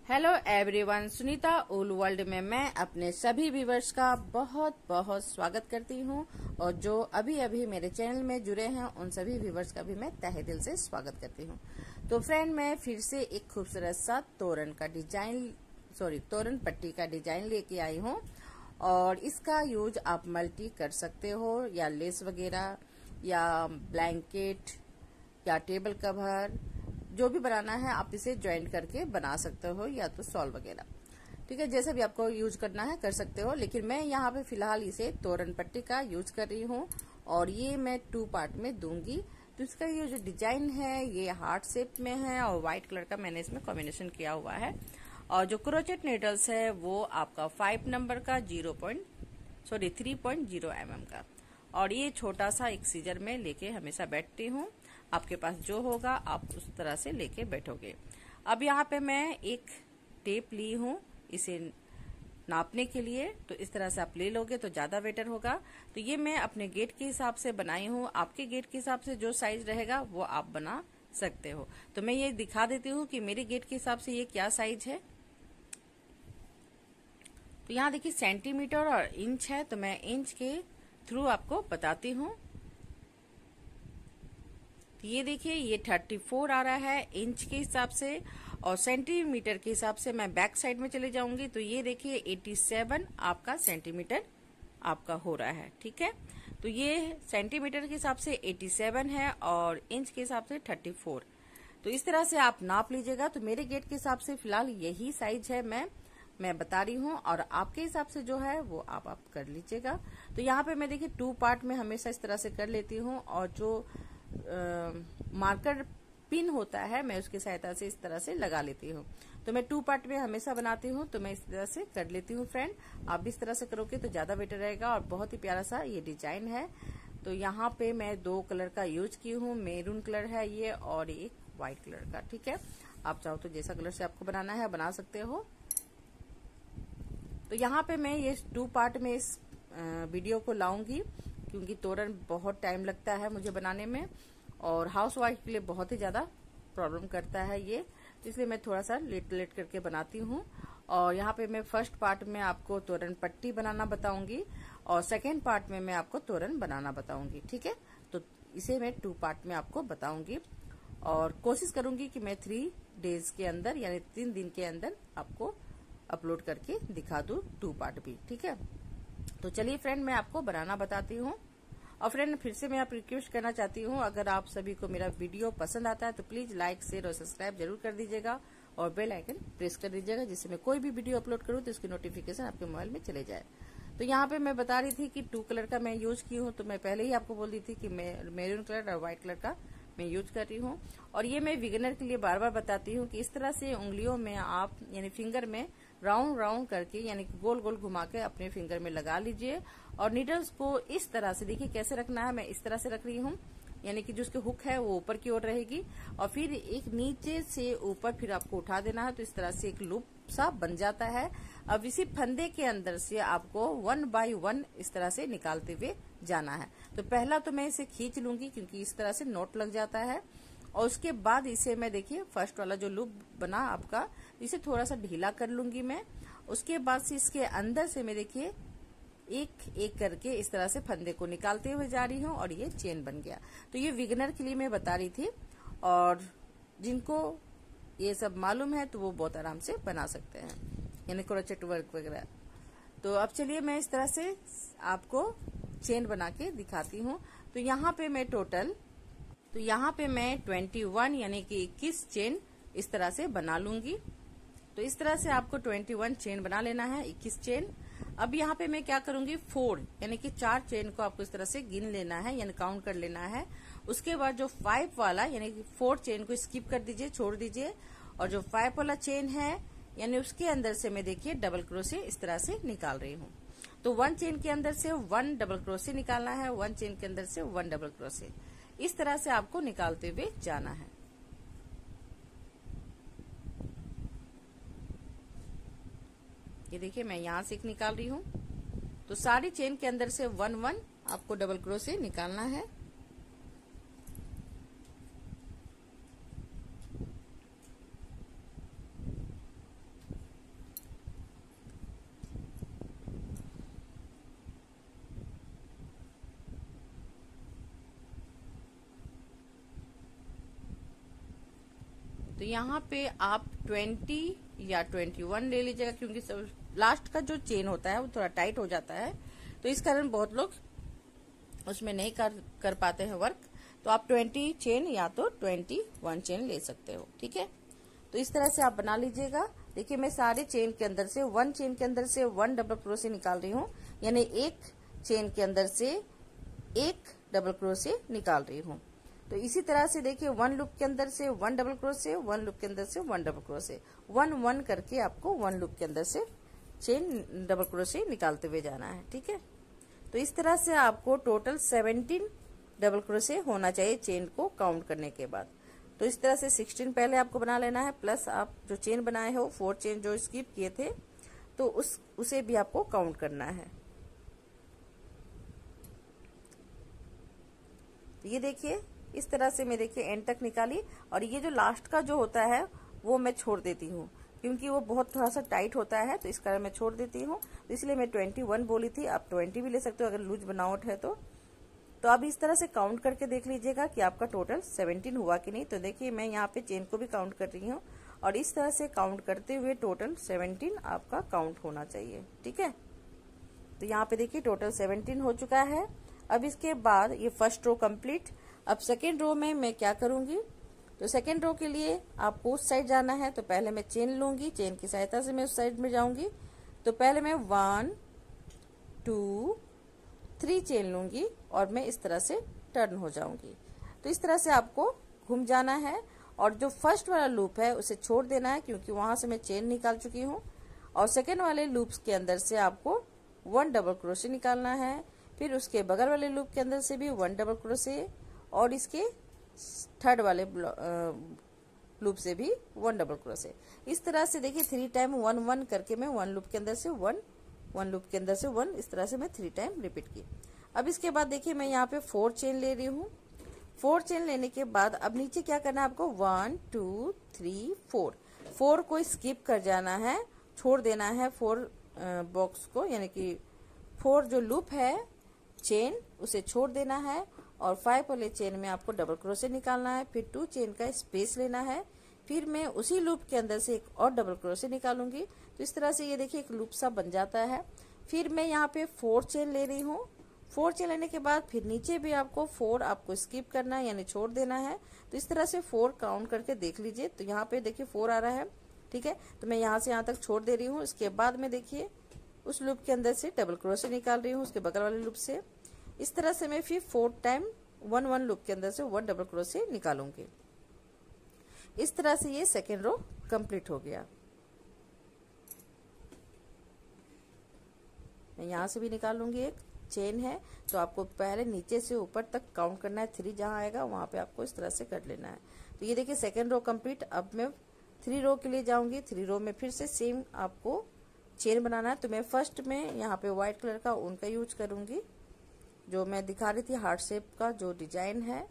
Hello everyone, Sunita ओल world में मैं अपने सभी व्यूवर्स का बहुत बहुत स्वागत करती हूं और जो अभी अभी मेरे चैनल में जुड़े हैं उन सभी व्यूवर्स का भी मैं तहे दिल से स्वागत करती हूं। तो फ्रेंड, मैं फिर से एक खूबसूरत सा तोरण पट्टी का डिजाइन लेके आई हूं और इसका यूज आप मल्टी कर सकते हो या लेस वगैरह या ब्लैंकेट या टेबल कवर, जो भी बनाना है आप इसे ज्वाइंट करके बना सकते हो या तो सॉल वगैरह। ठीक है, जैसे भी आपको यूज करना है कर सकते हो, लेकिन मैं यहाँ पे फिलहाल इसे तोरण पट्टी का यूज कर रही हूँ और ये मैं 2 पार्ट में दूंगी। तो इसका ये जो डिजाइन है ये हार्ट शेप में है और व्हाइट कलर का मैंने इसमें कॉम्बिनेशन किया हुआ है और जो क्रोचेट नीडल्स है वो आपका 5 नंबर का 3.0 mm का। और ये छोटा सा एक सीजर में लेके हमेशा बैठती हूँ। आपके पास जो होगा आप उस तरह से लेके बैठोगे। अब यहाँ पे मैं एक टेप ली हूँ इसे नापने के लिए, तो इस तरह से आप ले लोगे तो ज्यादा बेटर होगा। तो ये मैं अपने गेट के हिसाब से बनाई हूँ, आपके गेट के हिसाब से जो साइज रहेगा वो आप बना सकते हो। तो मैं ये दिखा देती हूँ कि मेरे गेट के हिसाब से ये क्या साइज है। तो यहाँ देखिए सेंटीमीटर और इंच है, तो मैं इंच के थ्रू आपको बताती हूँ। ये देखिए ये 34 आ रहा है इंच के हिसाब से और सेंटीमीटर के हिसाब से मैं बैक साइड में चले जाऊंगी तो ये देखिए 87 आपका सेंटीमीटर आपका हो रहा है। ठीक है, तो ये सेंटीमीटर के हिसाब से 87 है और इंच के हिसाब से 34। तो इस तरह से आप नाप लीजिएगा। तो मेरे गेट के हिसाब से फिलहाल यही साइज है, मैं बता रही हूँ और आपके हिसाब से जो है वो आप कर लीजिएगा। तो यहाँ पे मैं देखिए 2 पार्ट में हमेशा इस तरह से कर लेती हूँ और जो मार्कर पिन होता है मैं उसकी सहायता से इस तरह से लगा लेती हूँ। तो मैं 2 पार्ट में हमेशा बनाती हूँ, तो मैं इस तरह से कर लेती हूँ। फ्रेंड, आप भी इस तरह से करोगे तो ज्यादा बेटर रहेगा और बहुत ही प्यारा सा ये डिजाइन है। तो यहाँ पे मैं 2 कलर का यूज की हूँ, मेरून कलर है ये और एक व्हाइट कलर का। ठीक है, आप चाहो तो जैसा कलर से आपको बनाना है बना सकते हो। तो यहाँ पे मैं ये 2 पार्ट में इस वीडियो को लाऊंगी क्योंकि तोरण बहुत टाइम लगता है मुझे बनाने में और हाउस वाइफ के लिए बहुत ही ज्यादा प्रॉब्लम करता है ये, इसलिए मैं थोड़ा सा लेट करके बनाती हूँ। और यहाँ पे मैं फर्स्ट पार्ट में आपको तोरण पट्टी बनाना बताऊंगी और सेकेंड पार्ट में मैं आपको तोरण बनाना बताऊंगी। ठीक है, तो इसे मैं 2 पार्ट में आपको बताऊंगी और कोशिश करूंगी कि मैं 3 डेज के अंदर यानी 3 दिन के अंदर आपको अपलोड करके दिखा दूं 2 पार्ट भी। ठीक है, तो चलिए फ्रेंड मैं आपको बनाना बताती हूँ। और फ्रेंड फिर से मैं आप रिक्वेस्ट करना चाहती हूँ, अगर आप सभी को मेरा वीडियो पसंद आता है तो प्लीज लाइक शेयर और सब्सक्राइब जरूर कर दीजिएगा और बेल आइकन प्रेस कर दीजिएगा जिससे मैं कोई भी वीडियो अपलोड करूँ तो उसकी नोटिफिकेशन आपके मोबाइल में चले जाए। तो यहाँ पे मैं बता रही थी कि 2 कलर का मैं यूज की हूँ, तो मैं पहले ही आपको बोल दी थी कि मैं मैरून कलर और व्हाइट कलर का मैं यूज कर रही हूँ। और ये मैं बिगिनर के लिए बार बार बताती हूँ कि इस तरह से उंगलियों में आप यानी फिंगर में राउंड करके यानी गोल गोल घुमा के अपने फिंगर में लगा लीजिए और नीडल्स को इस तरह से देखिए कैसे रखना है। मैं इस तरह से रख रही हूँ यानी कि जो उसकी हुक है वो ऊपर की ओर रहेगी और फिर एक नीचे से ऊपर फिर आपको उठा देना है, तो इस तरह से एक लूप सा बन जाता है। अब इसी फंदे के अंदर से आपको 1 बाय 1 इस तरह से निकालते हुए जाना है। तो पहला तो मैं इसे खींच लूंगी क्योंकि इस तरह से नोट लग जाता है और उसके बाद इसे मैं देखिए फर्स्ट वाला जो लूप बना आपका इसे थोड़ा सा ढीला कर लूंगी मैं। उसके बाद से इसके अंदर से मैं देखिए एक एक करके इस तरह से फंदे को निकालते हुए जा रही हूँ और ये चेन बन गया। तो ये बिगिनर के लिए मैं बता रही थी और जिनको ये सब मालूम है तो वो बहुत आराम से बना सकते हैं यानी क्रोचेट वर्क वगैरह। तो अब चलिए मैं इस तरह से आपको चेन बना के दिखाती हूँ। तो यहाँ पे मैं 21 यानी कि 21 चेन इस तरह से बना लूंगी। तो इस तरह से आपको 21 चेन बना लेना है, 21 चेन। अब यहाँ पे मैं क्या करूंगी 4 यानी कि 4 चेन को आपको इस तरह से गिन लेना है यानी काउंट कर लेना है। उसके बाद जो 5 वाला यानी कि 4 चेन को स्किप कर दीजिए, छोड़ दीजिए और जो 5 वाला चेन है यानी उसके अंदर से मैं देखिए डबल क्रोशे इस तरह से निकाल रही हूँ। तो 1 चेन के अंदर से 1 डबल क्रोशे निकालना है, 1 चेन के अंदर से 1 डबल क्रोशे, इस तरह से आपको निकालते हुए जाना है। ये देखिए मैं यहाँ से एक निकाल रही हूँ। तो सारी चेन के अंदर से 1 आपको डबल क्रोशे निकालना है। तो यहाँ पे आप 20 या 21 ले लीजिएगा, क्योंकि लास्ट का जो चेन होता है वो थोड़ा टाइट हो जाता है, तो इस कारण बहुत लोग उसमें नहीं कर पाते हैं वर्क। तो आप 20 चेन या तो 21 चेन ले सकते हो, ठीक है। तो इस तरह से आप बना लीजिएगा। देखिए मैं सारे चेन के अंदर से 1 चेन के अंदर से 1 डबल क्रोशे निकाल रही हूँ, यानी एक चेन के अंदर से 1 डबल क्रोशे निकाल रही हूँ। तो इसी तरह से देखिए 1 लूप के अंदर से 1 डबल क्रोशे, 1 लूप के अंदर से 1 डबल क्रोशे, 1 करके आपको 1 लूप के अंदर से चेन डबल क्रोशे निकालते हुए जाना है, ठीक है। तो इस तरह से आपको टोटल 17 डबल क्रोशे होना चाहिए चेन को काउंट करने के बाद। तो इस तरह से 16 पहले आपको बना लेना है, प्लस आप जो चेन बनाए हो 4 चेन जो स्किप किए थे तो उसे भी आपको काउंट करना है। तो ये देखिए इस तरह से मैं देखिए एंड तक निकाली, और ये जो लास्ट का जो होता है वो मैं छोड़ देती हूँ, क्योंकि वो बहुत थोड़ा सा टाइट होता है, तो इस कारण मैं छोड़ देती हूँ। तो इसलिए मैं 21 बोली थी, आप 20 भी ले सकते हो अगर लूज बनावट है तो आप इस तरह से काउंट करके देख लीजिएगा कि आपका टोटल 17 हुआ कि नहीं। तो देखिए मैं यहाँ पे चेन को भी काउंट कर रही हूँ, और इस तरह से काउंट करते हुए टोटल 17 आपका काउंट होना चाहिए, ठीक है। तो यहाँ पे देखिए टोटल 17 हो चुका है। अब इसके बाद ये फर्स्ट रो कंप्लीट। अब सेकेंड रो में मैं क्या करूंगी, तो सेकेंड रो के लिए आपको उस साइड जाना है, तो पहले मैं चेन लूंगी, चेन की सहायता से मैं उस साइड में जाऊंगी। तो पहले मैं 1 2 3 चेन लूंगी और मैं इस तरह से टर्न हो जाऊंगी। तो इस तरह से आपको घूम जाना है, और जो फर्स्ट वाला लूप है उसे छोड़ देना है, क्योंकि वहां से मैं चेन निकाल चुकी हूँ। और सेकेंड वाले लूप्स के अंदर से आपको 1 डबल क्रोशे निकालना है, फिर उसके बगल वाले लूप के अंदर से भी 1 डबल क्रोशे, और इसके थर्ड वाले लूप से भी 1 डबल क्रोशे। इस तरह से देखिए 3 टाइम 1 1 करके मैं 1 लूप के अंदर से 1 लूप के अंदर से 1, इस तरह से मैं 3 टाइम रिपीट की। अब इसके बाद देखिए मैं यहाँ पे 4 चेन ले रही हूँ। 4 चेन लेने के बाद अब नीचे क्या करना है आपको, 1 2 3 4 को स्किप कर जाना है, छोड़ देना है 4 बॉक्स को, यानी कि 4 जो लूप है चेन उसे छोड़ देना है, और 5 वाले चेन में आपको डबल क्रोशे निकालना है, फिर 2 चेन का स्पेस लेना है, फिर मैं उसी लूप के अंदर से एक और डबल क्रोशे निकालूंगी। तो इस तरह से ये देखिए एक लूप सा बन जाता है। फिर मैं यहाँ पे 4 चेन ले रही हूँ। 4 चेन लेने के बाद फिर नीचे भी आपको 4 आपको स्किप करना है, यानी छोड़ देना है। तो इस तरह से 4 काउंट करके देख लीजिए। तो यहाँ पे देखिए 4 आ रहा है, ठीक है। तो मैं यहाँ से यहाँ तक छोड़ दे रही हूँ। इसके बाद में देखिए उस लूप के अंदर से डबल क्रोशे निकाल रही हूँ, उसके बगल वाले लूप से। इस तरह से मैं फिर 4 टाइम 1 1 लूप के अंदर से 1 डबल क्रोशे निकालूंगी। इस तरह से ये सेकेंड रो कंप्लीट हो गया। मैं यहाँ से भी निकाल लूंगी, एक चेन है तो आपको पहले नीचे से ऊपर तक काउंट करना है। 3 जहाँ आएगा वहां पे आपको इस तरह से कर लेना है। तो ये देखिए सेकेंड रो कंप्लीट। अब मैं 3 रो के लिए जाऊंगी। 3 रो में फिर से सेम आपको चेन बनाना है। तो मैं फर्स्ट में यहाँ पे व्हाइट कलर का ऊन का यूज करूंगी, जो मैं दिखा रही थी हार्ट शेप का जो डिजाइन है।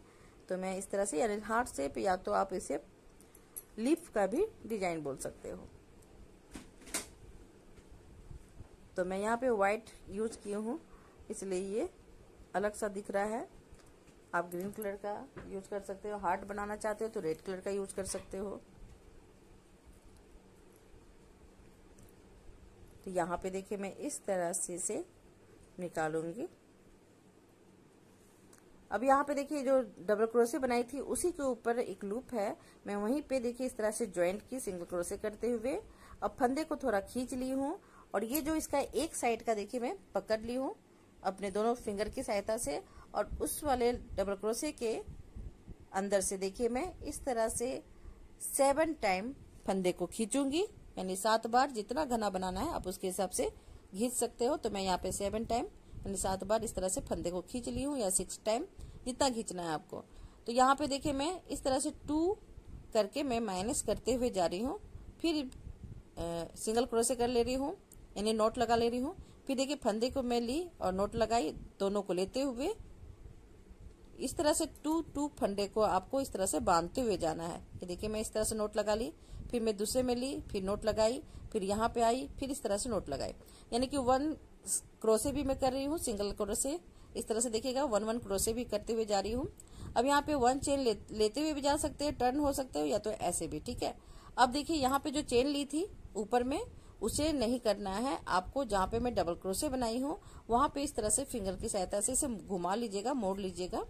तो मैं इस तरह से, यानी हार्ट शेप या तो आप इसे लीफ का भी डिजाइन बोल सकते हो। तो मैं यहाँ पे व्हाइट यूज की हूँ, इसलिए ये अलग सा दिख रहा है। आप ग्रीन कलर का यूज कर सकते हो, हार्ट बनाना चाहते हो तो रेड कलर का यूज कर सकते हो। तो यहाँ पे देखिए मैं इस तरह से निकालूंगी। अब यहाँ पे देखिए जो डबल क्रोशे बनाई थी उसी के ऊपर एक लूप है, मैं वहीं पे देखिए इस तरह से ज्वाइंट की सिंगल क्रोशे करते हुए अब फंदे को थोड़ा खींच ली हूँ, और ये जो इसका एक साइड का देखिए मैं पकड़ ली हूँ अपने दोनों फिंगर की सहायता से, और उस वाले डबल क्रोशे के अंदर से देखिए मैं इस तरह से 7 टाइम फंदे को खींचूंगी, यानी 7 बार। जितना घना बनाना है आप उसके हिसाब से खींच सकते हो। तो मैं यहाँ पे 7 टाइम यानी 7 बार इस तरह से फंदे को खींच ली हूँ, या 6 टाइम, जितना खींचना है आपको। तो यहाँ पे देखिए मैं इस तरह से 2 करके मैं माइनस करते हुए जा रही हूँ, फिर सिंगल क्रोशे कर ले रही हूँ, यानी नोट लगा ले रही हूँ। फिर देखिए फंदे को मैं ली और नोट लगाई, दोनों को लेते हुए इस तरह से 2 फंदे को आपको इस तरह से बांधते हुए जाना है। ये देखिए मैं इस तरह से नोट लगा ली, फिर मैं दूसरे में ली, फिर नोट लगाई, फिर यहाँ पे आई, फिर इस तरह से नोट लगाई, यानी कि 1 क्रोशे भी मैं कर रही हूँ, सिंगल क्रोशे इस तरह से देखिएगा 1 1 क्रोशे भी करते हुए जा रही हूँ। अब यहाँ पे 1 चेन लेते हुए भी जा सकते हैं, टर्न हो सकते हो, या तो ऐसे भी, ठीक है। अब देखिए यहाँ पे जो चेन ली थी ऊपर में, उसे नहीं करना है आपको। जहाँ पे मैं डबल क्रोशे बनाई हूँ वहां पे इस तरह से फिंगर की सहायता से इसे घुमा लीजिएगा, मोड़ लीजिएगा,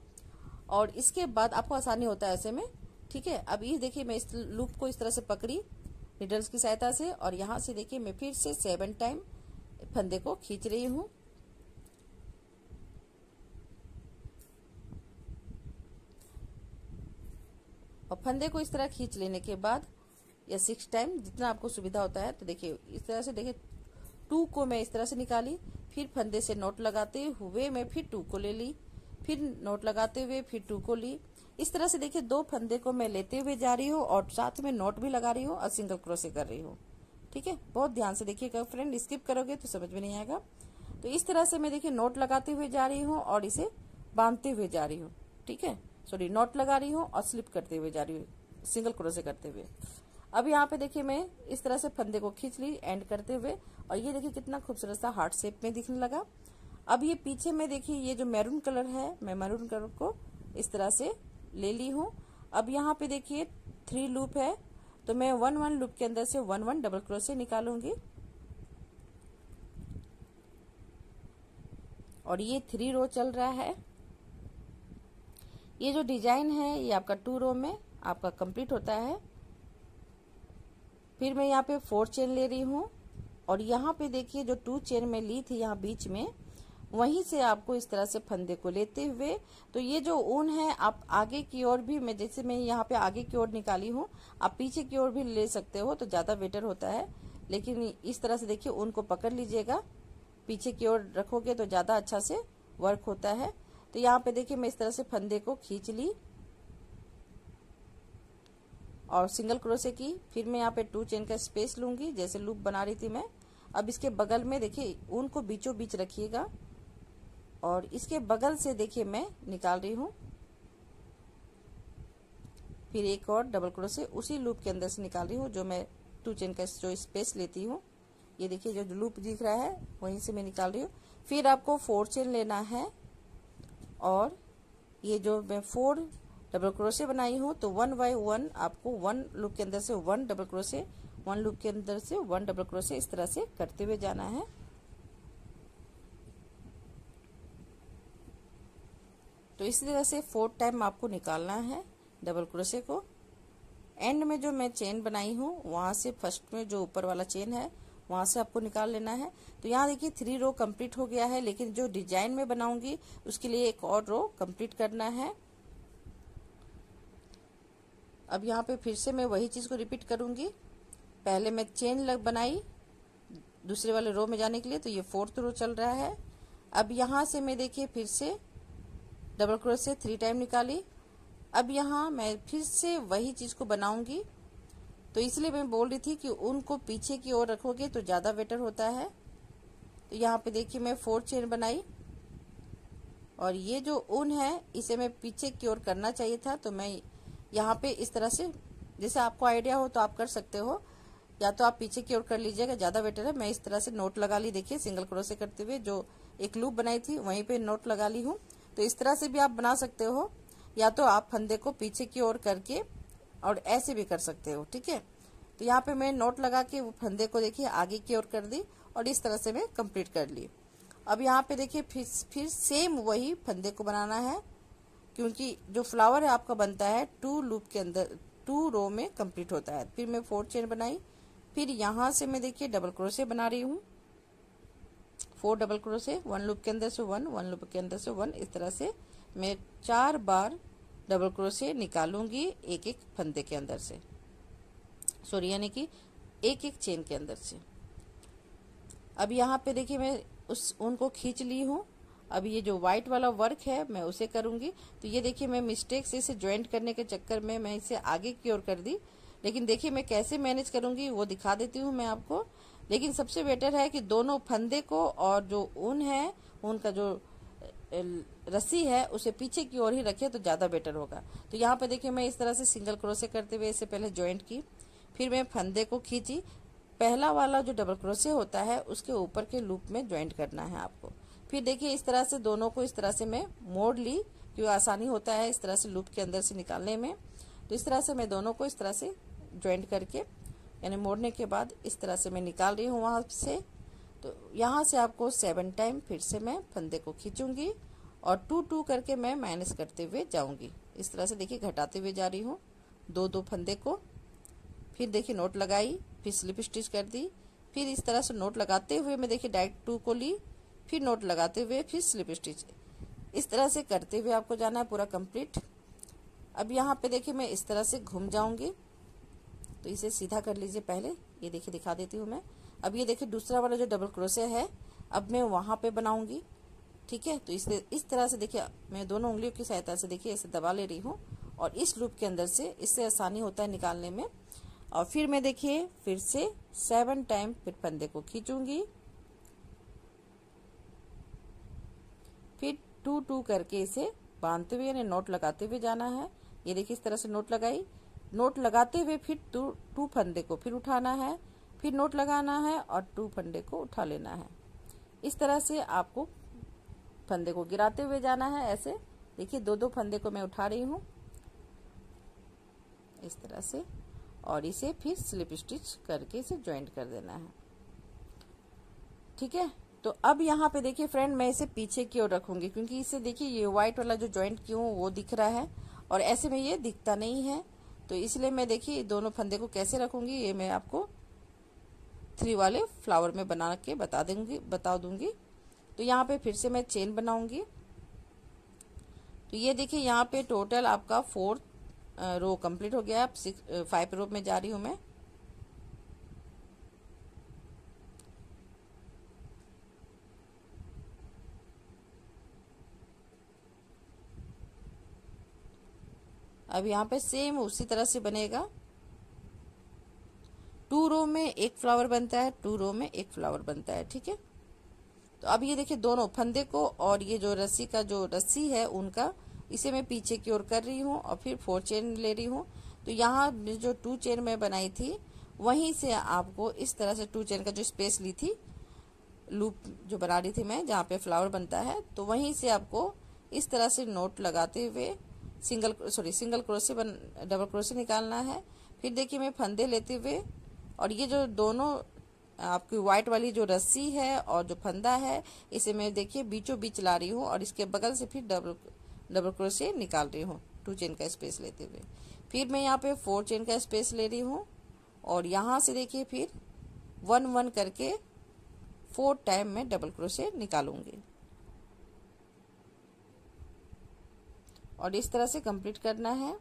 और इसके बाद आपको आसानी होता है ऐसे में, ठीक है। अब ये देखिए मैं इस लूप को इस तरह से पकड़ी नीडल्स की सहायता से, और यहाँ से देखिए मैं फिर से 7 टाइम फंदे को खींच रही हूँ। और फंदे को इस तरह खींच लेने के बाद, या 6 टाइम जितना आपको सुविधा होता है, तो देखिए इस तरह से, देखिए 2 को मैं इस तरह से निकाली, फिर फंदे से नोट लगाते हुए मैं फिर 2 को ले ली, फिर नोट लगाते हुए फिर 2 को ली। इस तरह से देखिए 2 फंदे को मैं लेते हुए जा रही हूँ और साथ में नोट भी लगा रही हूँ और सिंगल क्रोशे कर रही हूँ, ठीक है। बहुत ध्यान से देखिएगा फ्रेंड, स्किप करोगे तो समझ में नहीं आएगा। तो इस तरह से मैं देखिए नोट लगाते हुए जा रही हूँ और इसे बांधते हुए जा रही हूँ, ठीक है। सॉरी, नोट लगा रही हूँ और स्लिप करते हुए जा रही हूँ, सिंगल क्रोशे करते हुए। अब यहाँ पे देखिए मैं इस तरह से फंदे को खींच ली एंड करते हुए, और ये देखिए कितना खूबसूरत सा हार्ट शेप में दिखने लगा। अब ये पीछे में देखिए ये जो मैरून कलर है, मैं मैरून कलर को इस तरह से ले ली हूँ। अब यहाँ पे देखिए 3 लूप है, तो मैं 1 लूप के अंदर से 1 डबल क्रोशे निकालूंगी, और ये 3 रो चल रहा है। ये जो डिजाइन है ये आपका 2 रो में आपका कंप्लीट होता है। फिर मैं यहाँ पे 4 चेन ले रही हूँ, और यहाँ पे देखिए जो 2 चेन में ली थी यहाँ बीच में, वहीं से आपको इस तरह से फंदे को लेते हुए, तो ये जो ऊन है आप आगे की ओर भी, मैं जैसे मैं यहाँ पे आगे की ओर निकाली हूँ, आप पीछे की ओर भी ले सकते हो तो ज्यादा बेटर होता है। लेकिन इस तरह से देखिए ऊन को पकड़ लीजिएगा, पीछे की ओर रखोगे तो ज्यादा अच्छा से वर्क होता है। तो यहाँ पे देखिए मैं इस तरह से फंदे को खींच ली और सिंगल क्रोशे की। फिर मैं यहाँ पे 2 चेन का स्पेस लूंगी, जैसे लूप बना रही थी मैं। अब इसके बगल में देखिए ऊन को बीचों बीच रखिएगा, और इसके बगल से देखिए मैं निकाल रही हूँ, फिर एक और डबल क्रोशे उसी लूप के अंदर से निकाल रही हूँ, जो मैं 2 चेन का जो स्पेस लेती हूँ। ये देखिए जो लूप दिख रहा है वहीं से मैं निकाल रही हूँ। फिर आपको 4 चेन लेना है, और ये जो मैं 4 डबल क्रोशे बनाई हूँ, तो 1 बाय 1 आपको 1 लूप के अंदर से 1 डबल क्रोशे, 1 लूप के अंदर से 1 डबल क्रोशे, इस तरह से करते हुए जाना है। तो इसी तरह से 4 टाइम आपको निकालना है डबल क्रोशे को। एंड में जो मैं चेन बनाई हूँ वहां से फर्स्ट में जो ऊपर वाला चेन है वहां से आपको निकाल लेना है। तो यहाँ देखिए 3 रो कंप्लीट हो गया है, लेकिन जो डिजाइन में बनाऊंगी उसके लिए एक और रो कंप्लीट करना है। अब यहाँ पे फिर से मैं वही चीज को रिपीट करूंगी। पहले मैं चेन बनाई दूसरे वाले रो में जाने के लिए, तो ये 4th रो चल रहा है। अब यहाँ से मैं देखिए फिर से डबल क्रोशे 3 टाइम निकाली। अब यहाँ मैं फिर से वही चीज को बनाऊंगी, तो इसलिए मैं बोल रही थी कि ऊन को पीछे की ओर रखोगे तो ज्यादा बेटर होता है। तो यहाँ पे देखिए मैं 4 चेन बनाई, और ये जो ऊन है इसे मैं पीछे की ओर करना चाहिए था, तो मैं यहाँ पे इस तरह से, जैसे आपको आइडिया हो तो आप कर सकते हो, या तो आप पीछे की ओर कर लीजिएगा, ज्यादा बेटर है। मैं इस तरह से नोट लगा ली, देखिए सिंगल क्रोशे करते हुए जो एक लूप बनाई थी वहीं पे नोट लगा ली हूँ। तो इस तरह से भी आप बना सकते हो, या तो आप फंदे को पीछे की ओर करके और ऐसे भी कर सकते हो, ठीक है। तो यहाँ पे मैं नोट लगा के वो फंदे को देखिए आगे की ओर कर दी, और इस तरह से मैं कंप्लीट कर ली। अब यहाँ पे देखिए फिर सेम वही फंदे को बनाना है, क्योंकि जो फ्लावर है आपका बनता है 2 लूप के अंदर, 2 रो में कंप्लीट होता है। फिर मैं 4 चेन बनाई, फिर यहाँ से मैं देखिए डबल क्रोशे बना रही हूँ, 4 डबल क्रोशे, 1 लूप के अंदर से 1 लूप के अंदर से 1, इस तरह से मैं 4 बार डबल क्रोशे निकालूंगी एक एक फंदे के अंदर से, सॉरी यानी कि एक एक चेन के अंदर से। अब यहाँ पे देखिए मैं उस ऊन को खींच ली हूँ। अब ये जो व्हाइट वाला वर्क है मैं उसे करूंगी। तो ये देखिए मैं मिस्टेक से इसे ज्वाइंट करने के चक्कर में मैं इसे आगे की ओर कर दी, लेकिन देखिए मैं कैसे मैनेज करूंगी वो दिखा देती हूँ मैं आपको। लेकिन सबसे बेटर है कि दोनों फंदे को और जो ऊन है, ऊन का जो रस्सी है उसे पीछे की ओर ही रखे तो ज्यादा बेटर होगा। तो यहाँ पे देखिए मैं इस तरह से सिंगल क्रोशे करते हुए इसे पहले ज्वाइंट की, फिर मैं फंदे को खींची, पहला वाला जो डबल क्रोशे होता है उसके ऊपर के लूप में ज्वाइंट करना है आपको। फिर देखिए इस तरह से दोनों को इस तरह से मैं मोड़ ली, क्यों आसानी होता है इस तरह से लूप के अंदर से निकालने में। तो इस तरह से मैं दोनों को इस तरह से ज्वाइंट करके यानी मोड़ने के बाद इस तरह से मैं निकाल रही हूँ वहां से। तो यहाँ से आपको 7 टाइम फिर से मैं फंदे को खींचूंगी और 2 करके मैं माइनस करते हुए जाऊंगी। इस तरह से देखिए घटाते हुए जा रही हूँ 2 फंदे को। फिर देखिए नोट लगाई, फिर स्लिप स्टिच कर दी, फिर इस तरह से नोट लगाते हुए मैं देखिए डायरेक्ट 2 को ली, फिर नोट लगाते हुए फिर स्लिप स्टिच। इस तरह से करते हुए आपको जाना है पूरा कंप्लीट। अब यहाँ पे देखिए मैं इस तरह से घूम जाऊंगी, तो इसे सीधा कर लीजिए पहले। ये देखिए दिखा देती हूँ मैं। अब ये देखिए दूसरा वाला जो डबल क्रोशे है अब मैं वहां पे बनाऊंगी, ठीक है। तो इस तरह से देखिए मैं दोनों उंगलियों की सहायता से देखिए इसे दबा ले रही हूँ और इस लूप के अंदर से इससे आसानी होता है निकालने में। और फिर मैं देखिए फिर से 7 टाइम फिर फंदे को खींचूंगी, फिर 2 करके इसे बांधते हुए यानी नोट लगाते हुए जाना है। ये देखिए इस तरह से नोट लगाई, नोट लगाते हुए फिर 2 फंदे को फिर उठाना है, फिर नोट लगाना है और 2 फंदे को उठा लेना है। इस तरह से आपको फंदे को गिराते हुए जाना है। ऐसे देखिए 2 फंदे को मैं उठा रही हूँ इस तरह से, और इसे फिर स्लिप स्टिच करके इसे ज्वाइंट कर देना है, ठीक है। तो अब यहाँ पे देखिए फ्रेंड मैं इसे पीछे की ओर रखूंगी, क्योंकि इसे देखिए ये व्हाइट वाला जो ज्वाइंट की हूँ वो दिख रहा है और ऐसे में ये दिखता नहीं है। तो इसलिए मैं देखिए दोनों फंदे को कैसे रखूंगी ये मैं आपको 3 वाले फ्लावर में बना के बता दूंगी। तो यहाँ पे फिर से मैं चेन बनाऊंगी। तो ये देखिए यहाँ पे टोटल आपका 4 रो कंप्लीट हो गया। अब 5 रो में जा रही हूँ मैं। अब यहाँ पे सेम उसी तरह से बनेगा। 2 रो में एक फ्लावर बनता है, 2 रो में एक फ्लावर बनता है, ठीक है। तो अब ये देखिए दोनों फंदे को और ये जो रस्सी है उनका इसे मैं पीछे की ओर कर रही हूँ और फिर 4 चेन ले रही हूँ। तो यहाँ जो 2 चेन मैं बनाई थी वहीं से आपको इस तरह से 2 चेन का जो स्पेस ली थी लूप जो बना रही थी मैं जहाँ पे फ्लावर बनता है, तो वहीं से आपको इस तरह से नोट लगाते हुए सिंगल क्रोशे डबल क्रोशे निकालना है। फिर देखिए मैं फंदे लेते हुए और ये जो दोनों आपकी व्हाइट वाली जो रस्सी है और जो फंदा है इसे मैं देखिए बीचों बीच ला रही हूँ और इसके बगल से फिर डबल क्रोशे निकाल रही हूँ 2 चेन का स्पेस लेते हुए। फिर मैं यहाँ पे 4 चेन का स्पेस ले रही हूँ और यहाँ से देखिए फिर 1 करके 4 टाइम में डबल क्रोशे निकालूंगी और इस तरह से कंप्लीट करना है।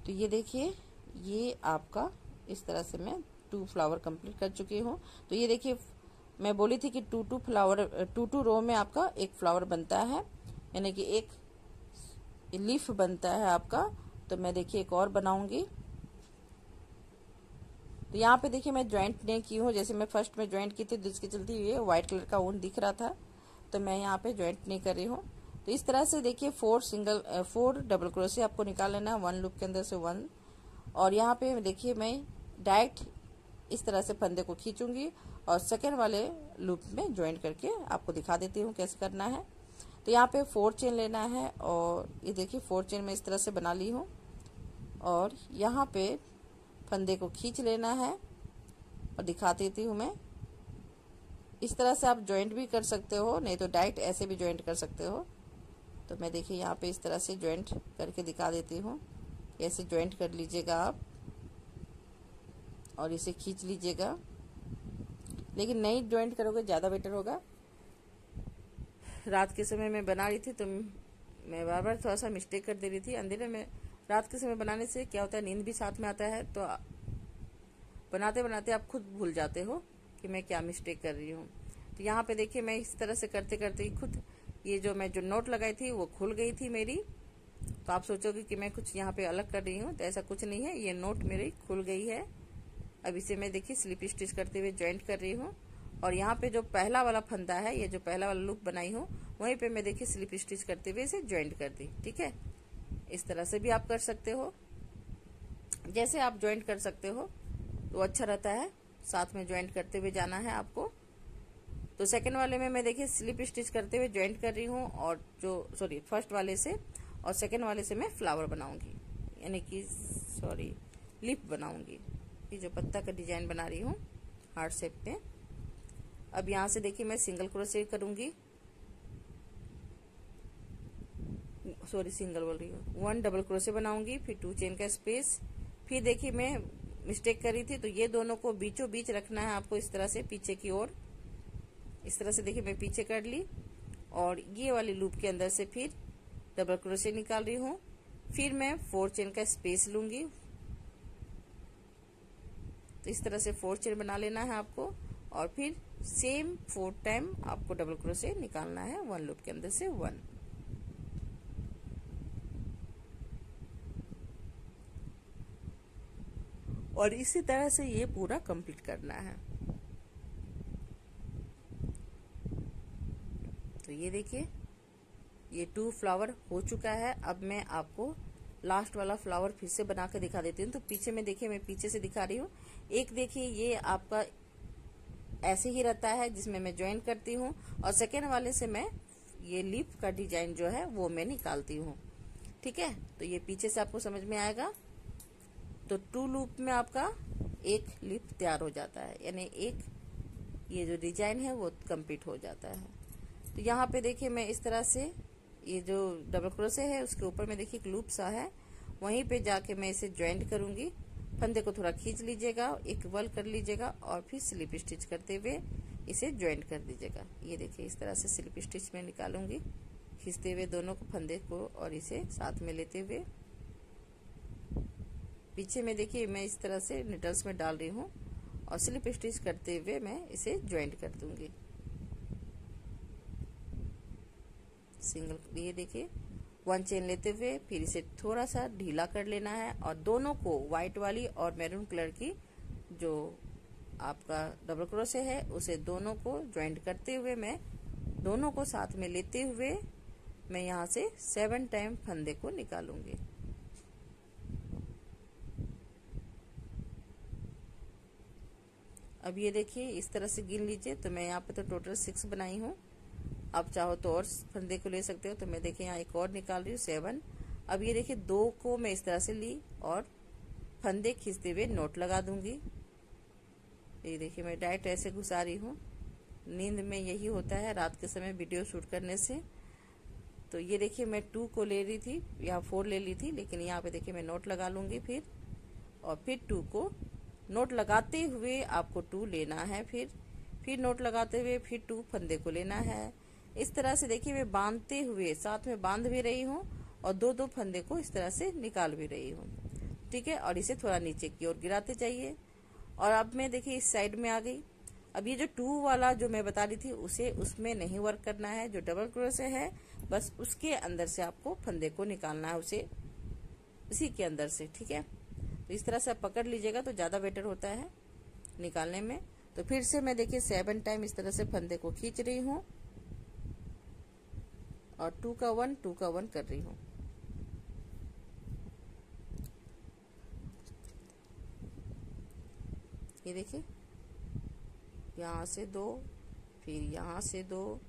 तो ये देखिए ये आपका इस तरह से मैं 2 फ्लावर कंप्लीट कर चुकी हूँ। तो ये देखिए मैं बोली थी कि 2 रो में आपका एक फ्लावर बनता है, यानी कि एक लीफ बनता है आपका। तो मैं देखिए एक और बनाऊंगी। तो यहाँ पे देखिए मैं ज्वाइंट नहीं की हूँ, जैसे मैं फर्स्ट में ज्वाइंट की थी जिसके चलते ये व्हाइट कलर का ऊन दिख रहा था, तो मैं यहाँ पे ज्वाइंट नहीं कर रही हूँ। तो इस तरह से देखिए 4 डबल क्रोशे आपको निकाल लेना है 1 लूप के अंदर से 1। और यहाँ पे देखिए मैं डायरेक्ट इस तरह से फंदे को खींचूंगी और सेकेंड वाले लूप में ज्वाइंट करके आपको दिखा देती हूँ कैसे करना है। तो यहाँ पे 4 चेन लेना है और ये देखिए 4 चेन में इस तरह से बना ली हूँ और यहाँ पे फंदे को खींच लेना है और दिखा देती हूँ मैं। इस तरह से आप ज्वाइंट भी कर सकते हो, नहीं तो डायरेक्ट ऐसे भी ज्वाइंट कर सकते हो। तो मैं देखिए यहाँ पे इस तरह से ज्वाइंट करके दिखा देती हूँ। ऐसे ज्वाइंट कर लीजिएगा आप और इसे खींच लीजिएगा, लेकिन नहीं ज्वाइंट करोगे ज़्यादा बेटर होगा। रात के समय में बना रही थी तो मैं बार बार थोड़ा सा मिस्टेक कर दे रही थी। अंधेरे में रात के समय बनाने से क्या होता है, नींद भी साथ में आता है, तो बनाते बनाते आप खुद भूल जाते हो कि मैं क्या मिस्टेक कर रही हूँ। तो यहाँ पे देखिए मैं इस तरह से करते करते खुद ये जो मैं नोट लगाई थी वो खुल गई थी मेरी। तो आप सोचोगे कि मैं कुछ यहाँ पे अलग कर रही हूँ, तो ऐसा कुछ नहीं है, ये नोट मेरी खुल गई है। अब इसे मैं देखिए स्लिप स्टिच करते हुए ज्वाइंट कर रही हूँ और यहाँ पे जो पहला वाला फंदा है, ये जो पहला वाला लूप बनाई हूँ वहीं पे मैं देखिए स्लिप स्टिच करते हुए इसे ज्वाइंट कर दी। ठीक है, इस तरह से भी आप कर सकते हो। जैसे आप ज्वाइंट कर सकते हो तो अच्छा रहता है, साथ में ज्वाइंट करते हुए जाना है आपको। तो सेकंड वाले में मैं देखिए स्लिप स्टिच करते हुए ज्वाइंट कर रही हूँ, और जो फर्स्ट वाले से और सेकंड वाले से मैं फ्लावर बनाऊंगी, यानी कि लीफ बनाऊंगी। ये जो पत्ता का डिजाइन बना रही हूँ हार्ट शेप में। अब यहाँ से देखिए मैं सिंगल क्रोशे करूंगी, सिंगल बोल रही हूँ, 1 डबल क्रोशे बनाऊंगी, फिर 2 चेन का स्पेस। फिर देखिए मैं मिस्टेक करी थी, तो ये दोनों को बीचों बीच रखना है आपको, इस तरह से पीछे की ओर। इस तरह से देखिए मैं पीछे कर ली, और ये वाली लूप के अंदर से फिर डबल क्रोशे निकाल रही हूँ। फिर मैं 4 चेन का स्पेस लूंगी, तो इस तरह से 4 चेन बना लेना है आपको, और फिर सेम 4 टाइम आपको डबल क्रोशे निकालना है 1 लूप के अंदर से 1। और इसी तरह से ये पूरा कंप्लीट करना है। तो ये देखिए ये 2 फ्लावर हो चुका है। अब मैं आपको लास्ट वाला फ्लावर फिर से बना के दिखा देती हूँ। तो पीछे में देखिए मैं पीछे से दिखा रही हूँ। एक देखिए ये आपका ऐसे ही रहता है जिसमें मैं ज्वाइन करती हूँ, और सेकेंड वाले से मैं ये लीफ का डिजाइन जो है वो मैं निकालती हूँ। ठीक है, तो ये पीछे से आपको समझ में आएगा। तो 2 लूप में आपका एक लीफ तैयार हो जाता है, यानी एक ये जो डिजाइन है वो कंप्लीट हो जाता है। तो यहाँ पे देखिए मैं इस तरह से ये जो डबल क्रोशे है उसके ऊपर में देखिए एक लूप सा है, वहीं पे जाके मैं इसे ज्वाइंट करूंगी। फंदे को थोड़ा खींच लीजिएगा, एक बल कर लीजिएगा, और फिर स्लिप स्टिच करते हुए इसे ज्वाइंट कर दीजिएगा। ये देखिए इस तरह से स्लिप स्टिच में निकालूंगी, खींचते हुए दोनों को फंदे को और इसे साथ में लेते हुए। पीछे में देखिए मैं इस तरह से निडल्स में डाल रही हूँ, और स्लिप स्टिच करते हुए मैं इसे ज्वाइंट कर दूंगी। सिंगल, ये देखिए 1 चेन लेते हुए फिर इसे थोड़ा सा ढीला कर लेना है, और दोनों को व्हाइट वाली और मैरून कलर की जो आपका डबल क्रोशे है उसे दोनों को ज्वाइंट करते हुए मैं दोनों को साथ में लेते हुए मैं यहाँ से 7 टाइम फंदे को निकालूंगी। अब ये देखिए इस तरह से गिन लीजिए। तो मैं यहाँ पे तो टोटल 6 बनाई हूँ, आप चाहो तो और फंदे को ले सकते हो। तो मैं देखिए यहाँ एक और निकाल रही हूँ 7। अब ये देखिए 2 को मैं इस तरह से ली और फंदे खींचते हुए नोट लगा दूंगी। ये देखिए मैं डायरेक्ट ऐसे घुसा रही हूँ। नींद में यही होता है रात के समय वीडियो शूट करने से। तो ये देखिए मैं 2 को ले रही थी, यहाँ 4 ले ली थी, लेकिन यहाँ पे देखिए मैं नोट लगा लूंगी फिर, और फिर 2 को नोट लगाते हुए आपको 2 लेना है, फिर नोट लगाते हुए फिर 2 फंदे को लेना है। इस तरह से देखिए मैं बांधते हुए साथ में बांध भी रही हूँ, और 2-2 फंदे को इस तरह से निकाल भी रही हूँ। ठीक है, और इसे थोड़ा नीचे की ओर गिराते जाइए। और अब मैं देखिए इस साइड में आ गई। अब ये जो 2 वाला जो मैं बता रही थी उसे उसमें नहीं वर्क करना है, जो डबल क्रोशे है बस उसके अंदर से आपको फंदे को निकालना है, उसे उसी के अंदर से। ठीक है, तो इस तरह से आप पकड़ लीजिएगा तो ज्यादा बेटर होता है निकालने में। तो फिर से मैं देखिए 7 टाइम इस तरह से फंदे को खींच रही हूँ, और 2 का 1 2 का 1 कर रही हूँ। ये देखिए यहाँ से 2, फिर यहाँ से 2,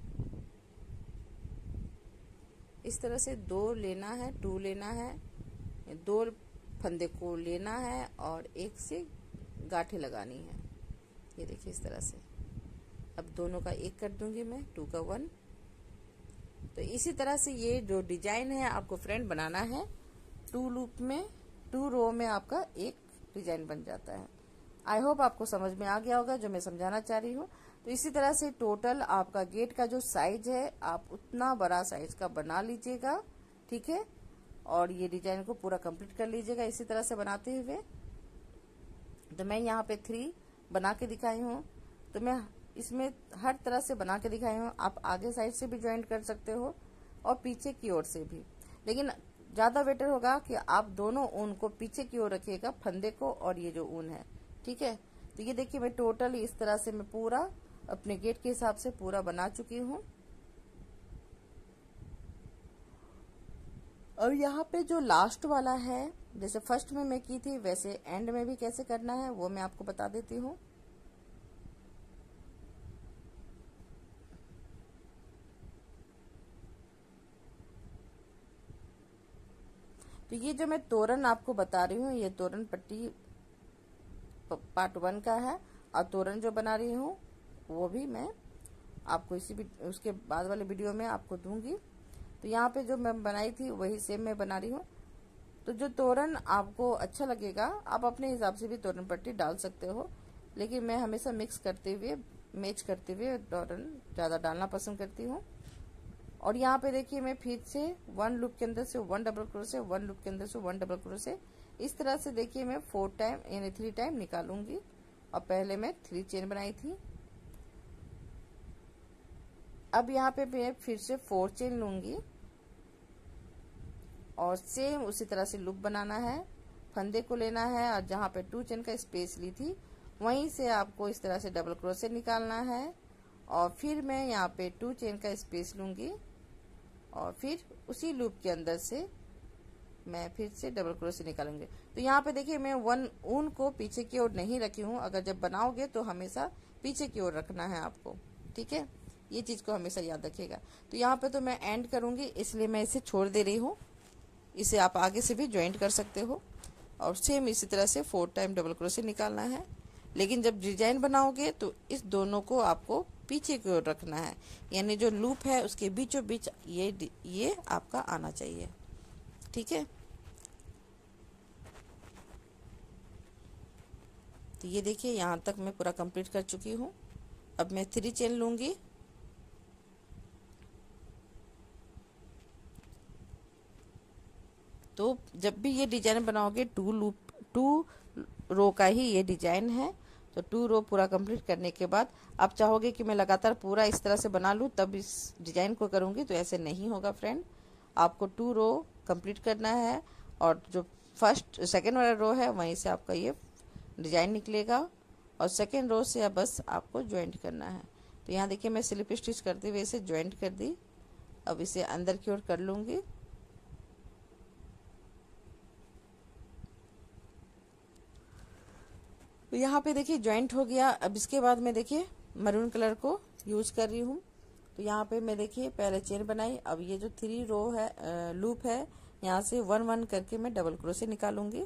इस तरह से 2 लेना है, 2 लेना है, 2 फंदे को लेना है, और एक से गांठें लगानी है। ये देखिए इस तरह से। अब दोनों का 1 कर दूंगी मैं, 2 का 1। तो इसी तरह से ये जो डिजाइन है आपको फ्रेंड बनाना है। 2 लूप में 2 रो में आपका एक डिजाइन बन जाता है। आई होप आपको समझ में आ गया होगा जो मैं समझाना चाह रही हूँ। तो इसी तरह से टोटल आपका गेट का जो साइज है आप उतना बड़ा साइज का बना लीजिएगा। ठीक है, और ये डिजाइन को पूरा कंप्लीट कर लीजिएगा इसी तरह से बनाते हुए। तो मैं यहाँ पे 3 बना के दिखाई हूँ। तो मैं इसमें हर तरह से बना के दिखाई हूँ। आप आगे साइड से भी ज्वाइंट कर सकते हो और पीछे की ओर से भी, लेकिन ज्यादा बेटर होगा कि आप दोनों ऊन को पीछे की ओर रखिएगा, फंदे को और ये जो ऊन है। ठीक है, तो ये देखिए मैं टोटल इस तरह से मैं पूरा अपने गेट के हिसाब से पूरा बना चुकी हूँ। और यहाँ पे जो लास्ट वाला है जैसे फर्स्ट में मैं की थी वैसे एंड में भी कैसे करना है वो मैं आपको बता देती हूँ। तो ये जो मैं तोरण आपको बता रही हूँ ये तोरण पट्टी पार्ट 1 का है, और तोरण जो बना रही हूँ वो भी मैं आपको उसके बाद वाले वीडियो में आपको दूंगी। तो यहाँ पे जो मैं बनाई थी वही सेम मैं बना रही हूँ। तो जो तोरण आपको अच्छा लगेगा आप अपने हिसाब से भी तोरण पट्टी डाल सकते हो, लेकिन मैं हमेशा मैच करते हुए तोरण ज़्यादा डालना पसंद करती हूँ। और यहाँ पे देखिए मैं फिर से 1 लूप के अंदर से 1 डबल क्रोशे, 1 लूप के अंदर से 1 डबल क्रोशे, इस तरह से देखिए मैं 4 टाइम यानी 3 टाइम निकालूंगी। और पहले मैं 3 चेन बनाई थी। अब यहाँ पे मैं फिर से 4 चेन लूंगी और सेम उसी तरह से लूप बनाना है, फंदे को लेना है और जहाँ पे 2 चेन का स्पेस ली थी वहीं से आपको इस तरह से डबल क्रोशे निकालना है। और फिर मैं यहाँ पे 2 चेन का स्पेस लूंगी और फिर उसी लूप के अंदर से मैं फिर से डबल क्रोशे निकालूंगी। तो यहाँ पे देखिए मैं ऊन को पीछे की ओर नहीं रखी हूँ। अगर जब बनाओगे तो हमेशा पीछे की ओर रखना है आपको, ठीक है, ये चीज को हमेशा याद रखिएगा। तो यहाँ पे तो मैं एंड करूंगी इसलिए मैं इसे छोड़ दे रही हूँ। इसे आप आगे से भी ज्वाइंट कर सकते हो और सेम इसी तरह से 4 टाइम डबल क्रोशे निकालना है। लेकिन जब डिजाइन बनाओगे तो इस दोनों को आपको पीछे की ओर रखना है, यानी जो लूप है उसके बीचों बीच ये आपका आना चाहिए, ठीक है। तो ये देखिए यहाँ तक मैं पूरा कंप्लीट कर चुकी हूँ। अब मैं 3 चेन लूंगी। तो जब भी ये डिजाइन बनाओगे 2 रो का ही ये डिजाइन है। तो 2 रो पूरा कंप्लीट करने के बाद आप चाहोगे कि मैं लगातार पूरा इस तरह से बना लूँ तब इस डिजाइन को करूँगी, तो ऐसे नहीं होगा फ्रेंड। आपको 2 रो कंप्लीट करना है और जो फर्स्ट सेकेंड वाला रो है वहीं से आपका ये डिजाइन निकलेगा और सेकेंड रो से अब बस आपको ज्वाइंट करना है। तो यहाँ देखिए मैं स्लिप स्टिच करते हुए इसे ज्वाइंट कर दी। अब इसे अंदर की ओर कर लूँगी। तो यहाँ पे देखिए ज्वाइंट हो गया। अब इसके बाद मैं देखिए मरून कलर को यूज कर रही हूँ। तो यहाँ पे मैं देखिए पहले चेन बनाई। अब ये जो 3 रो है लूप है यहाँ से 1 1 करके मैं डबल क्रोशे निकालूंगी।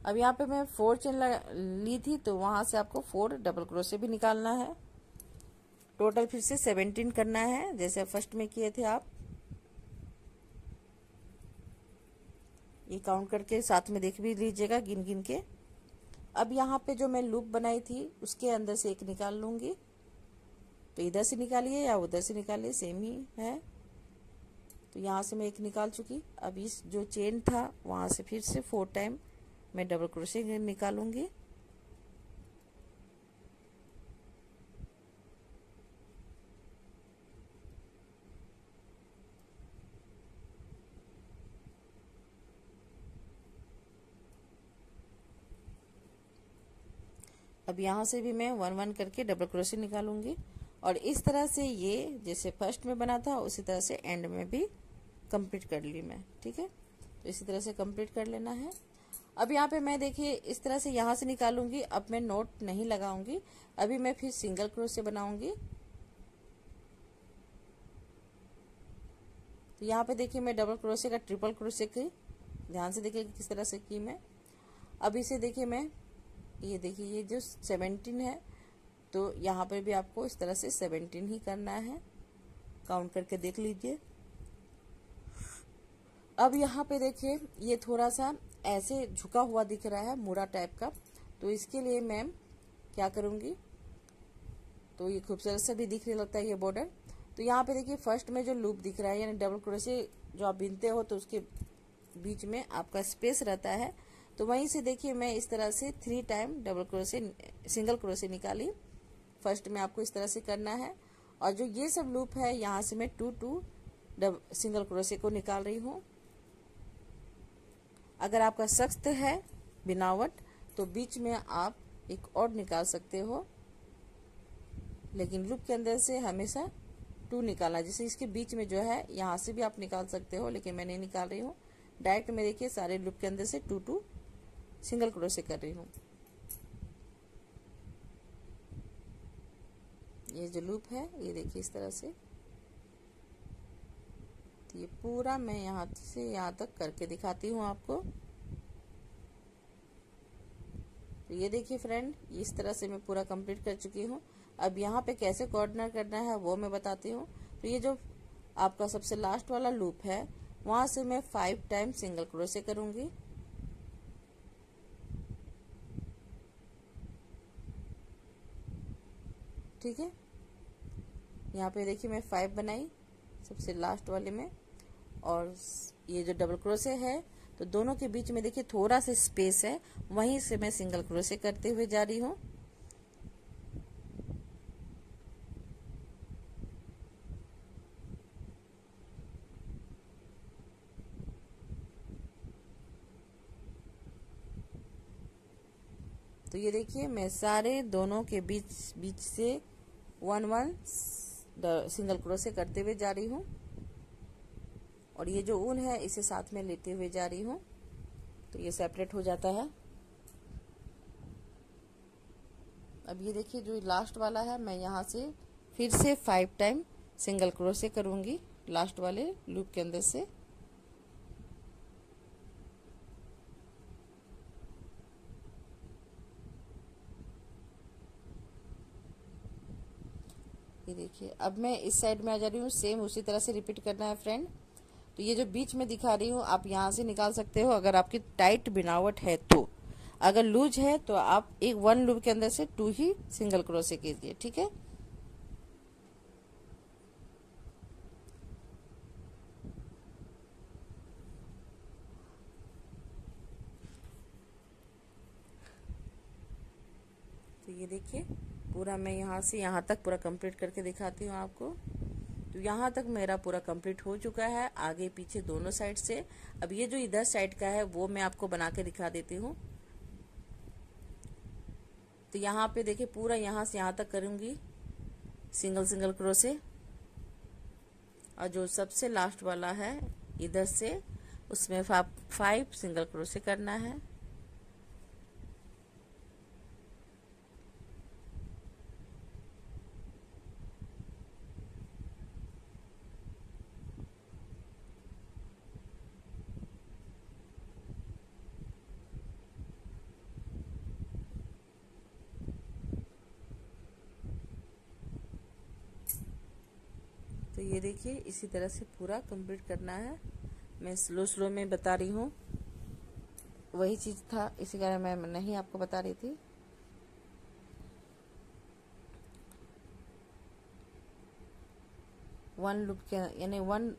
अब यहाँ पे मैं 4 चेन ली थी तो वहां से आपको 4 डबल क्रोशे भी निकालना है। टोटल फिर से 17 करना है जैसे फर्स्ट में किए थे आप। ये काउंट करके साथ में देख भी लीजिएगा गिन गिन के। अब यहाँ पे जो मैं लूप बनाई थी उसके अंदर से एक निकाल लूंगी। तो इधर से निकालिए या उधर से निकालिए सेम ही है। तो यहाँ से मैं एक निकाल चुकी। अब इस जो चेन था वहां से फिर से 4 टाइम मैं डबल क्रोशे निकालूंगी। अब यहाँ से भी मैं 1 1 करके डबल क्रोशे निकालूंगी और इस तरह से ये जैसे फर्स्ट में बना था उसी तरह से एंड में भी कंप्लीट कर ली मैं, ठीक है। तो इसी तरह से कंप्लीट कर लेना है। अब यहाँ पे मैं देखिए इस तरह से यहाँ से निकालूंगी। अब मैं नोट नहीं लगाऊंगी, अभी मैं फिर सिंगल क्रोशे बनाऊंगी। तो यहाँ पे देखिए मैं डबल क्रोशे का ट्रिपल क्रोशे की ध्यान से देखिए किस तरह से की मैं। अब इसे देखिए मैं ये देखिए ये जो 17 है तो यहाँ पे भी आपको इस तरह से 17 ही करना है। काउंट करके देख लीजिए। अब यहाँ पे देखिए ये थोड़ा सा ऐसे झुका हुआ दिख रहा है मुड़ा टाइप का, तो इसके लिए मैं क्या करूंगी, तो ये खूबसूरत सा भी दिखने लगता है ये बॉर्डर। तो यहाँ पे देखिए फर्स्ट में जो लूप दिख रहा है यानी डबल क्रोशे जो आप बिनते हो तो उसके बीच में आपका स्पेस रहता है। तो वहीं से देखिए मैं इस तरह से 3 time double crochet single crochet निकाली। फर्स्ट में आपको इस तरह से करना है और जो ये सब लूप है यहाँ से मैं 2 2 सिंगल क्रोशे को निकाल रही हूँ। अगर आपका सख्त है बिनावट तो बीच में आप एक और निकाल सकते हो, लेकिन लूप के अंदर से हमेशा 2 निकालना। जैसे इसके बीच में जो है यहाँ से भी आप निकाल सकते हो, लेकिन मैं नहीं निकाल रही हूँ। डायरेक्ट में देखिए सारे लूप के अंदर से 2 सिंगल क्रोशे कर रही हूँ। ये जो लूप है ये देखिए इस तरह से, तो ये पूरा मैं यहाँ से यहाँ तक करके दिखाती हूँ आपको। तो ये देखिए फ्रेंड, इस तरह से मैं पूरा कंप्लीट कर चुकी हूँ। अब यहाँ पे कैसे कॉर्नर करना है वो मैं बताती हूँ। तो ये जो आपका सबसे लास्ट वाला लूप है वहां से मैं 5 टाइम सिंगल क्रोशे करूंगी। ठीक है, यहाँ पे देखिए मैं 5 बनाई सबसे लास्ट वाले में, और ये जो डबल क्रोशे है तो दोनों के बीच में देखिए थोड़ा सा स्पेस है, वहीं से मैं सिंगल क्रोशे करते हुए जा रही हूँ। तो ये देखिए मैं सारे दोनों के बीच से 1 सिंगल क्रोशे करते हुए जा रही हूँ, और ये जो ऊन है इसे साथ में लेते हुए जा रही हूँ, तो ये सेपरेट हो जाता है। अब ये देखिए जो लास्ट वाला है मैं यहाँ से फिर से 5 टाइम सिंगल क्रोशे करूंगी लास्ट वाले लूप के अंदर से। ये देखिए अब मैं इस साइड में आ जा रही हूँ, सेम उसी तरह से रिपीट करना है फ्रेंड। तो ये जो बीच में दिखा रही हूँ आप यहाँ से निकाल सकते हो अगर आपकी टाइट बनावट है तो। अगर लूज है तो आप 1 लूप के अंदर से 2 ही सिंगल क्रोशे कीजिए। ठीक है, तो ये देखिए पूरा मैं यहाँ से यहाँ तक पूरा कंप्लीट करके दिखाती हूँ आपको। तो यहाँ तक मेरा पूरा कंप्लीट हो चुका है, आगे पीछे दोनों साइड से। अब ये जो इधर साइड का है वो मैं आपको बना के दिखा देती हूँ। तो यहाँ पे देखिए पूरा यहाँ से यहाँ तक करूंगी सिंगल क्रोशे, और जो सबसे लास्ट वाला है इधर से उसमें 5 सिंगल क्रोशे करना है। तो ये देखिए इसी तरह से पूरा कंप्लीट करना है। मैं स्लो में बता रही हूँ, वही चीज था इसी कारण मैं नहीं आपको बता रही थी। वन लूप के यानी 1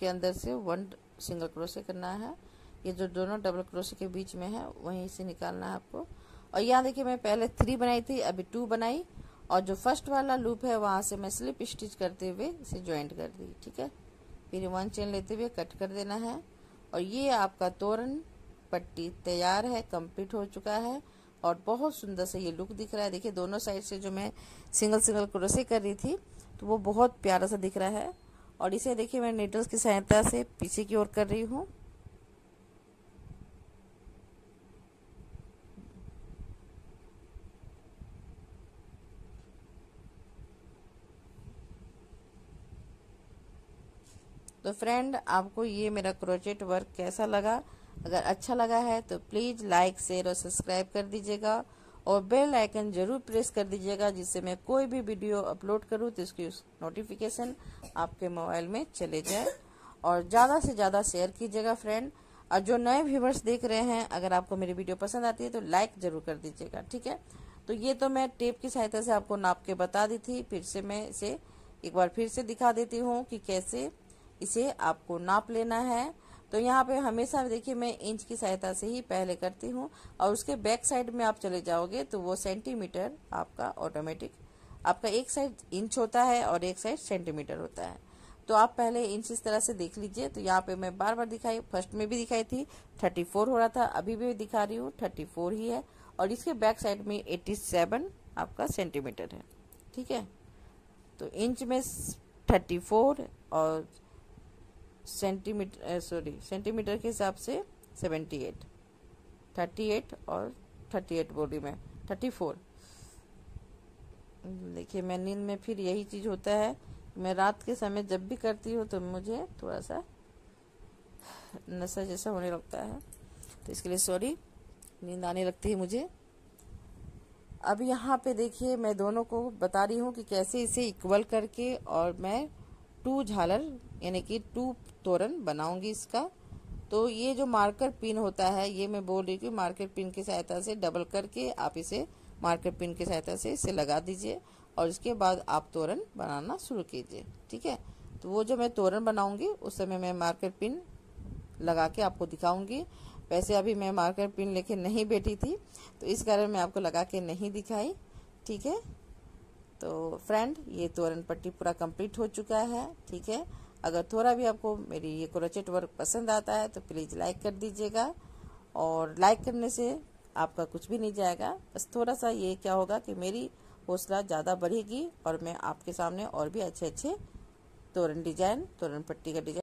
के अंदर से 1 सिंगल क्रोशे करना है। ये जो दोनों डबल क्रोशे के बीच में है वहीं से निकालना है आपको। और यहाँ देखिए मैं पहले 3 बनाई थी, अभी 2 बनाई, और जो फर्स्ट वाला लूप है वहां से मैं स्लिप स्टिच करते हुए इसे ज्वाइंट कर दी। ठीक है, फिर 1 चेन लेते हुए कट कर देना है, और ये आपका तोरण पट्टी तैयार है, कंप्लीट हो चुका है, और बहुत सुंदर से ये लुक दिख रहा है। देखिए दोनों साइड से जो मैं सिंगल क्रोशे कर रही थी तो वो बहुत प्यारा सा दिख रहा है। और इसे देखिए मैं नीडल्स की सहायता से पीछे की ओर कर रही हूँ। तो फ्रेंड आपको ये मेरा क्रोचेट वर्क कैसा लगा? अगर अच्छा लगा है तो प्लीज लाइक शेयर और सब्सक्राइब कर दीजिएगा, और बेल आइकन जरूर प्रेस कर दीजिएगा, जिससे मैं कोई भी वीडियो अपलोड करूं तो इसकी नोटिफिकेशन आपके मोबाइल में चले जाए। और ज्यादा से ज्यादा शेयर कीजिएगा फ्रेंड। और जो नए व्यूवर्स देख रहे हैं, अगर आपको मेरी वीडियो पसंद आती है तो लाइक जरूर कर दीजिएगा। ठीक है, तो ये तो मैं टेप की सहायता से आपको नाप के बता दी थी, फिर से मैं इसे एक बार फिर से दिखा देती हूँ कि कैसे इसे आपको नाप लेना है। तो यहाँ पे हमेशा देखिए मैं इंच की सहायता से ही पहले करती हूँ, और उसके बैक साइड में आप चले जाओगे तो वो सेंटीमीटर आपका ऑटोमेटिक, आपका एक साइड इंच होता है और एक साइड सेंटीमीटर होता है। तो आप पहले इंच इस तरह से देख लीजिए। तो यहाँ पे मैं बार बार दिखाई, फर्स्ट में भी दिखाई थी 34 हो रहा था, अभी भी दिखा रही हूँ 34 ही है, और इसके बैक साइड में 87 आपका सेंटीमीटर है। ठीक है, तो इंच में 34 और सेंटीमीटर के हिसाब से 78, 38 और 38 बॉडी में 34। देखिए मैं नींद में फिर यही चीज होता है, मैं रात के समय जब भी करती हूँ तो मुझे थोड़ा सा नशा जैसा होने लगता है, तो इसके लिए सॉरी, नींद आने लगती है मुझे। अब यहाँ पे देखिए मैं दोनों को बता रही हूँ कि कैसे इसे इक्वल करके और मैं 2 झालर यानी कि 2 तोरण बनाऊंगी इसका। तो ये जो मार्कर पिन होता है, ये मैं बोल रही हूँ कि मार्कर पिन की सहायता से डबल करके आप इसे मार्कर पिन की सहायता से इसे लगा दीजिए और इसके बाद आप तोरण बनाना शुरू कीजिए। ठीक है, तो वो जो मैं तोरण बनाऊंगी उस समय मैं मार्कर पिन लगा के आपको दिखाऊंगी। वैसे अभी मैं मार्कर पिन लेके नहीं बैठी थी, तो इस कारण मैं आपको लगा के नहीं दिखाई। ठीक है, तो फ्रेंड ये तोरण पट्टी पूरा कंप्लीट हो चुका है। ठीक है, अगर थोड़ा भी आपको मेरी ये क्रोचेट वर्क पसंद आता है तो प्लीज़ लाइक कर दीजिएगा, और लाइक करने से आपका कुछ भी नहीं जाएगा, बस थोड़ा सा ये क्या होगा कि मेरी हौसला ज़्यादा बढ़ेगी और मैं आपके सामने और भी अच्छे अच्छे तोरण पट्टी का डिजाइन